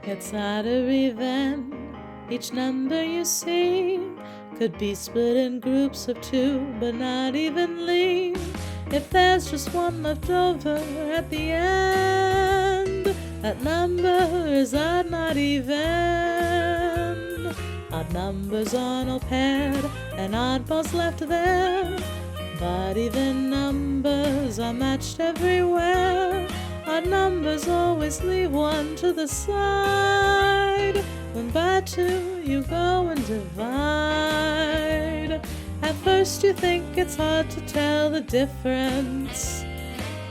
It's odd or even. Each number you see could be split in groups of two, but not evenly. If there's just one left over at the end, that number is odd, not even. Odd numbers aren't all paired, and oddballs left there, but even numbers are matched everywhere. Odd numbers always leave one to the side. When by two you go and divide. At first you think it's hard to tell the difference,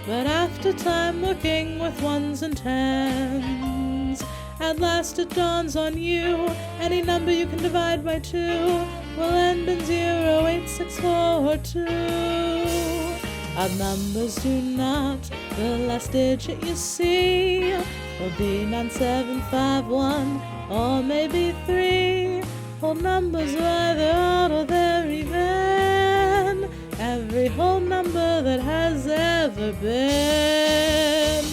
but after time working with ones and tens, at last it dawns on you, any number you can divide by two will end in 08642. Odd numbers do not, the last digit you see will be 9751 or maybe 3. Whole numbers are either odd or they're even. Every whole number that has ever been.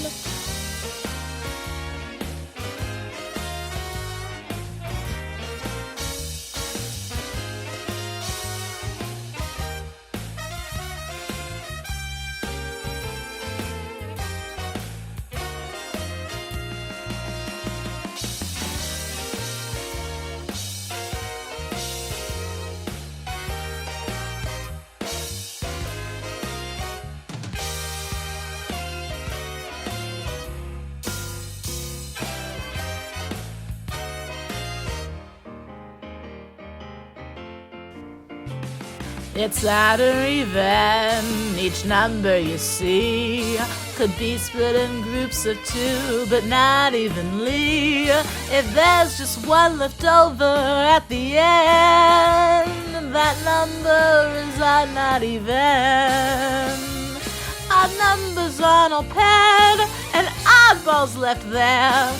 It's odd or even. Each number you see could be split in groups of two, but not evenly. If there's just one left over at the end, that number is odd, not even. Odd numbers aren't all paired, and oddballs left there,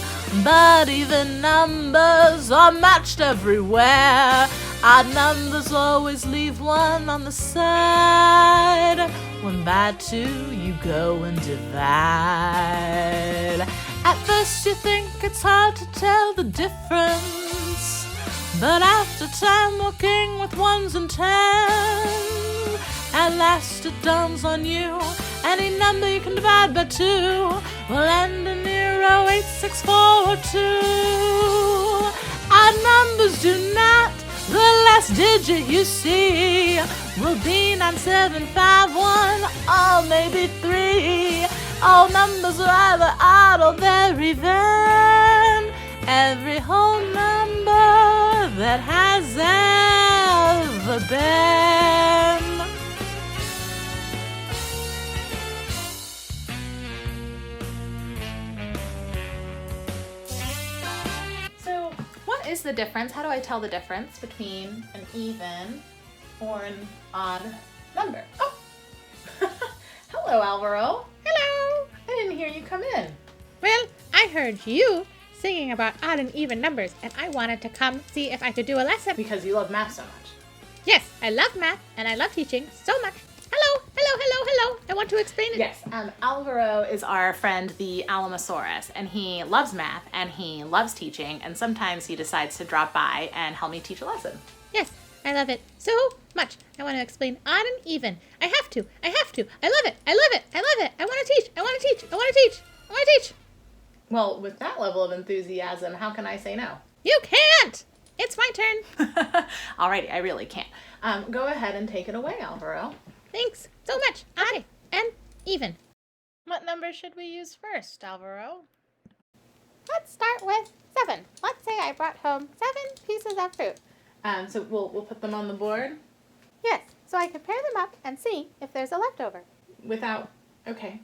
but even numbers are matched everywhere. Odd numbers always leave one on the side. When by two you go and divide. At first you think it's hard to tell the difference, but after time working with ones and tens, at last it dawns on you, any number you can divide by two will end in 08642. Odd numbers do not, the last digit you see will be 9751 or maybe 3. All numbers are either odd or they're even. Every whole number that has ever been. What is the difference? How do I tell the difference between an even or an odd number? Oh! Hello, Alvaro. Hello! I didn't hear you come in. Well, I heard you singing about odd and even numbers, and I wanted to come see if I could do a lesson. Because you love math so much. Yes, I love math, and I love teaching so much. Hello, hello, hello, hello. I want to explain it. Yes, Alvaro is our friend, the Alamosaurus, and he loves math, and he loves teaching, and sometimes he decides to drop by and help me teach a lesson. Yes, I love it so much. I want to explain odd and even. I have to. I love it. I love it. I love it. I want to teach. I want to teach. I want to teach. I want to teach. Well, with that level of enthusiasm, how can I say no? You can't. It's my turn. Alrighty, I really can't. Go ahead and take it away, Alvaro. Thanks so much. Odd and even. What number should we use first, Alvaro? Let's start with 7. Let's say I brought home 7 pieces of fruit. So we'll put them on the board? Yes, so I can pair them up and see if there's a leftover. Okay.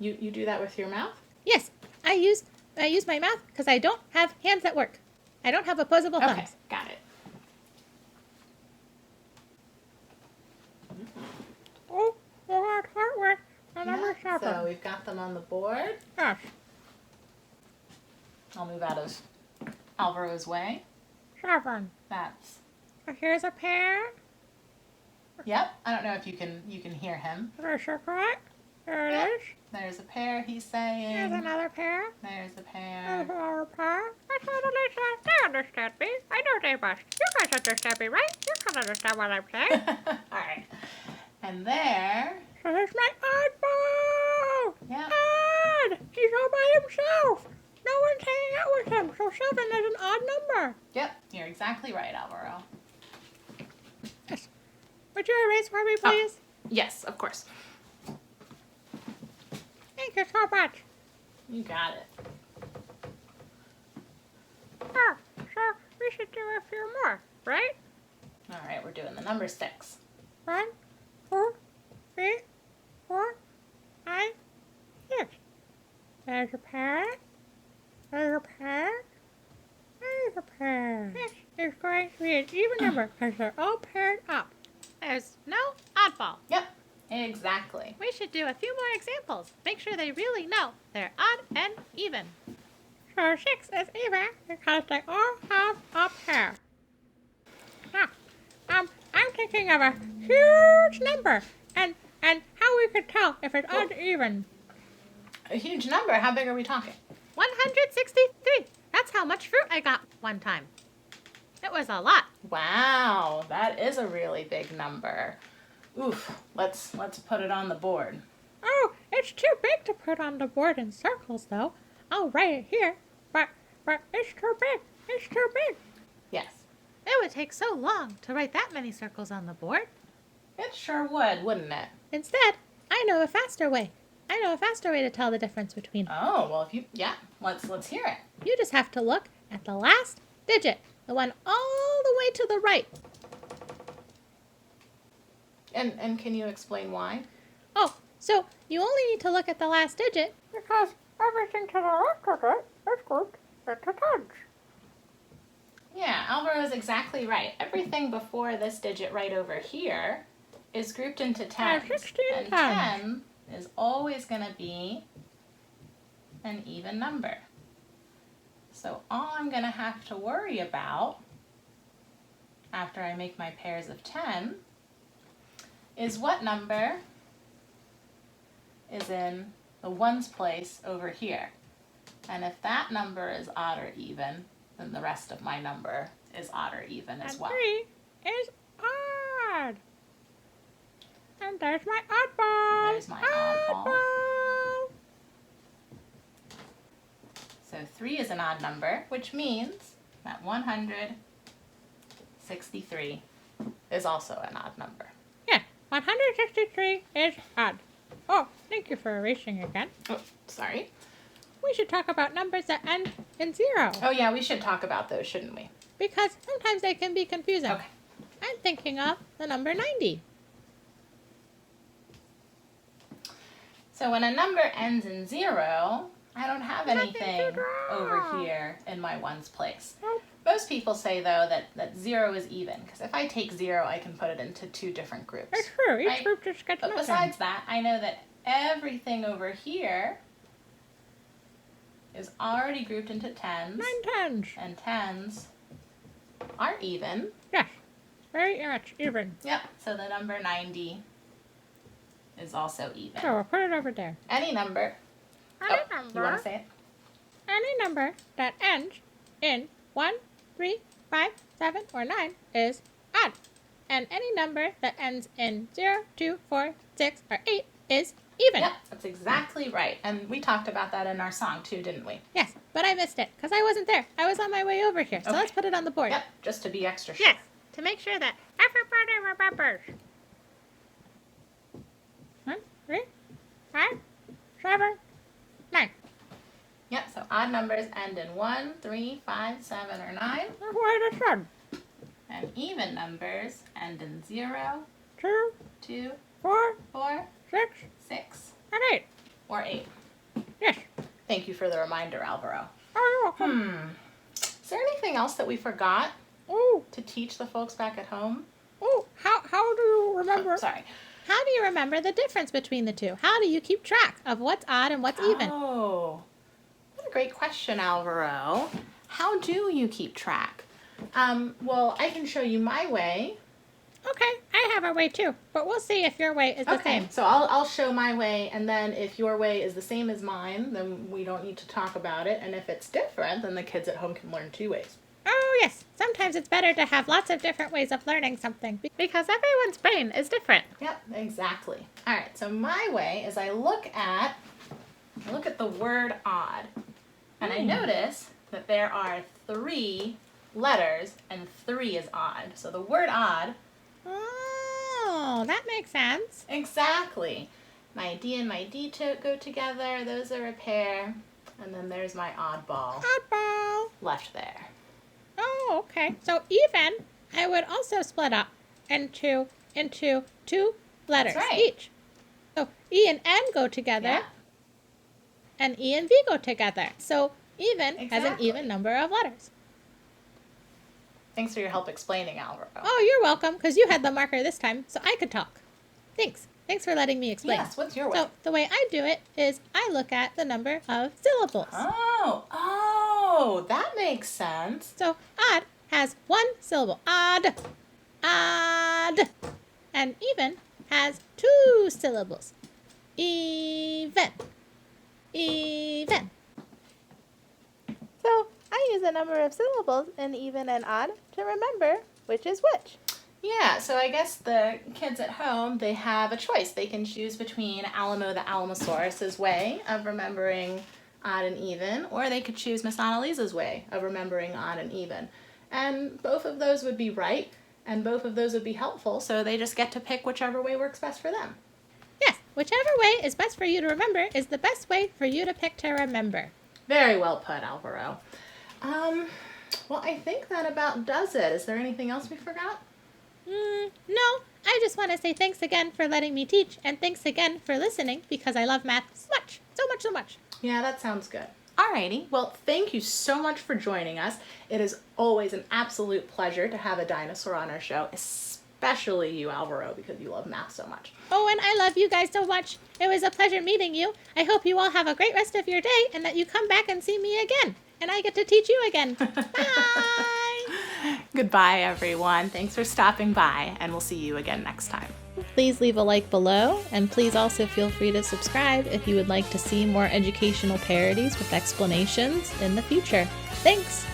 You do that with your mouth? Yes, I use my mouth because I don't have hands that work. I don't have opposable thumbs. Okay, got it. Oh, hard work. So we've got them on the board. Yes. I'll move out of Alvaro's way. 7. That's. Here's a pair. Yep. I don't know if you can hear him. There's a correct. There it Yep. is. There's a pair, he's Here's saying. another pair. There's a There's pair. another pair. I totally said they understand me. I know they must. You guys understand me, right? You can understand what I'm saying. All right. And there. So here's my oddball. Yep. Odd. He's all by himself. No one's hanging out with him. So 7 is an odd number. Yep. You're exactly right, Alvaro. Yes. Would you erase for me, please? Yes, of course. Thank you so much. You got it. Oh, so we should do a few more, right? All right, we're doing the number 6. 1, 2, 3, 4, 5, 6. There's a pair. There's a pair. There's a pair. This is going to be an even number because they're all paired up. There's no oddball. Yep. Exactly. We should do a few more examples. Make sure they really know they're odd and even. So 6 is even because they all have a pair. Now, I'm thinking of a huge number and how we could tell if it's odd or even. A huge number. How big are we talking? 163. That's how much fruit I got one time. It was a lot. Wow, that is a really big number. Oof. Let's put it on the board. Oh, it's too big to put on the board in circles, though. I'll write it here, but it's too big. It's too big. Yes. It would take so long to write that many circles on the board. It sure would, wouldn't it? Instead, I know a faster way. I know a faster way to tell the difference between. Oh, well, let's hear it. You just have to look at the last digit, the one all the way to the right. And can you explain why? Oh, so you only need to look at the last digit because everything to the left of it is grouped into tens. Yeah, Alvaro is exactly right. Everything before this digit right over here is grouped into tens. 16 and tens. 10 is always going to be an even number. So all I'm going to have to worry about after I make my pairs of 10 is what number is in the ones place over here. And if that number is odd or even, then the rest of my number is odd or even as And well. 3 is odd. And there's my oddball. There's my oddball. Oddball. So 3 is an odd number, which means that 163 is also an odd number. Yeah, 163 is odd. Oh, thank you for erasing again. Oh, sorry. We should talk about numbers that end in 0. Oh yeah, we should talk about those, shouldn't we? Because sometimes they can be confusing. Okay. I'm thinking of the number 90. So when a number ends in 0, I don't have Nothing anything to draw. over here in my ones place. Nope. Most people say, though, that 0 is even, because if I take 0, I can put it into 2 different groups. It's true. Each Right. group just gets But nothing. besides that, I know that everything over here is already grouped into tens, 9 tens. and tens are even. Yes. Very much even. Yep, so the number 90 is also even. So we'll put it over there. Any number. Any You want number. to say it? Any number that ends in 1, 3, 5, 7, or 9 is odd. And any number that ends in 0, 2, 4, 6, or 8 is even. Yep, that's exactly right. And we talked about that in our song too, didn't we? Yes, but I missed it because I wasn't there. I was on my way over here. So Okay. let's put it on the board. Yep, just to be extra sure. Yes, to make sure that everybody remembers. 1, 3, 5, 7, 9. Yep, so odd numbers end in 1, 3, 5, 7, or 9. That's why the sun. And even numbers end in 0, 2, 2, 4, 4, 6, 6, and 8. or 8. Yes. Thank you for the reminder, Alvaro. Oh, you're welcome. Is there anything else that we forgot Oh, to teach the folks back at home? oh, how do you remember? Sorry. How do you remember the difference between the two? How do you keep track of what's odd and what's even? Oh, what a great question, Alvaro. How do you keep track? Well, I can show you my way. Okay, I have a way too, but we'll see if your way is the Okay, same. so I'll show my way, and then if your way is the same as mine, then we don't need to talk about it. And if it's different, then the kids at home can learn 2 ways. Oh, yes. Sometimes it's better to have lots of different ways of learning something because everyone's brain is different. Yep, exactly. All right, so my way is I look at the word odd, and I notice that there are 3 letters, and 3 is odd. So the word odd. Oh, that makes sense. Exactly. My D and my D go together. Those are a pair. And then there's my oddball Oddball. left there. Oh, okay. So even, I would also split up into 2 letters That's right. each. So E and N go together, Yeah. and E and V go together. So even has an Exactly. even number of letters. Thanks for your help explaining, Alvaro. Oh, you're welcome, because you had the marker this time, so I could talk. Thanks. Thanks for letting me explain. Yes, what's your way? So the way I do it is I look at the number of syllables. Oh, that makes sense. So odd has 1 syllable. Odd. Odd. And even has 2 syllables. Even. Even. So I use a number of syllables in even and odd to remember which is which. Yeah, so I guess the kids at home, they have a choice. They can choose between Alamo the Alamosaurus's way of remembering odd and even, or they could choose Miss Annalisa's way of remembering odd and even. And both of those would be right, and both of those would be helpful, so they just get to pick whichever way works best for them. Yes, whichever way is best for you to remember is the best way for you to pick to remember. Very well put, Alvaro. Well, I think that about does it. Is there anything else we forgot? No, I just want to say thanks again for letting me teach, and thanks again for listening because I love math so much, so much, so much. Yeah, that sounds good. Alrighty, well, thank you so much for joining us. It is always an absolute pleasure to have a dinosaur on our show, especially you, Alvaro, because you love math so much. Oh, and I love you guys so much. It was a pleasure meeting you. I hope you all have a great rest of your day and that you come back and see me again. And I get to teach you again. Bye! Goodbye, everyone. Thanks for stopping by, and we'll see you again next time. Please leave a like below, and please also feel free to subscribe if you would like to see more educational parodies with explanations in the future. Thanks!